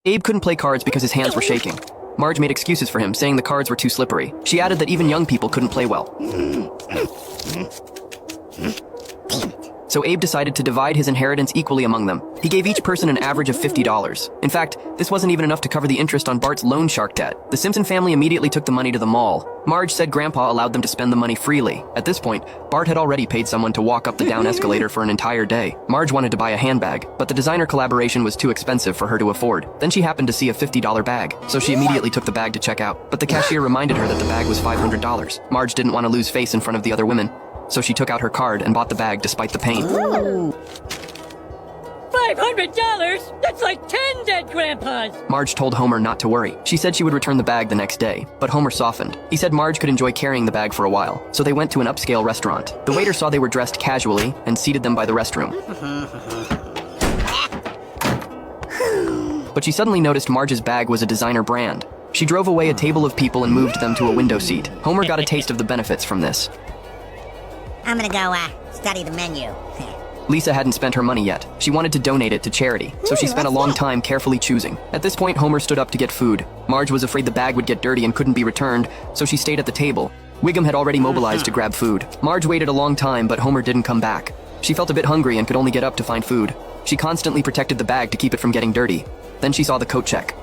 Abe couldn't play cards because his hands were shaking. Marge made excuses for him, saying the cards were too slippery. She added that even young people couldn't play well. So Abe decided to divide his inheritance equally among them. He gave each person an average of $50. In fact, this wasn't even enough to cover the interest on Bart's loan shark debt. The Simpson family immediately took the money to the mall. Marge said Grandpa allowed them to spend the money freely. At this point, Bart had already paid someone to walk up the down escalator for an entire day. Marge wanted to buy a handbag, but the designer collaboration was too expensive for her to afford. Then she happened to see a $50 bag, so she immediately took the bag to check out. But the cashier reminded her that the bag was $500. Marge didn't want to lose face in front of the other women, so she took out her card and bought the bag despite the pain. $500? That's like 10 dead grandpas! Marge told Homer not to worry. She said she would return the bag the next day, but Homer softened. He said Marge could enjoy carrying the bag for a while, so they went to an upscale restaurant. The waiter saw they were dressed casually and seated them by the restroom. But she suddenly noticed Marge's bag was a designer brand. She drove away a table of people and moved them to a window seat. Homer got a taste of the benefits from this. I'm gonna go, study the menu. Lisa hadn't spent her money yet. She wanted to donate it to charity, so she spent a long time carefully choosing. At this point, Homer stood up to get food. Marge was afraid the bag would get dirty and couldn't be returned, so she stayed at the table. Wiggum had already mobilized to grab food. Marge waited a long time, but Homer didn't come back. She felt a bit hungry and could only get up to find food. She constantly protected the bag to keep it from getting dirty. Then she saw the coat check.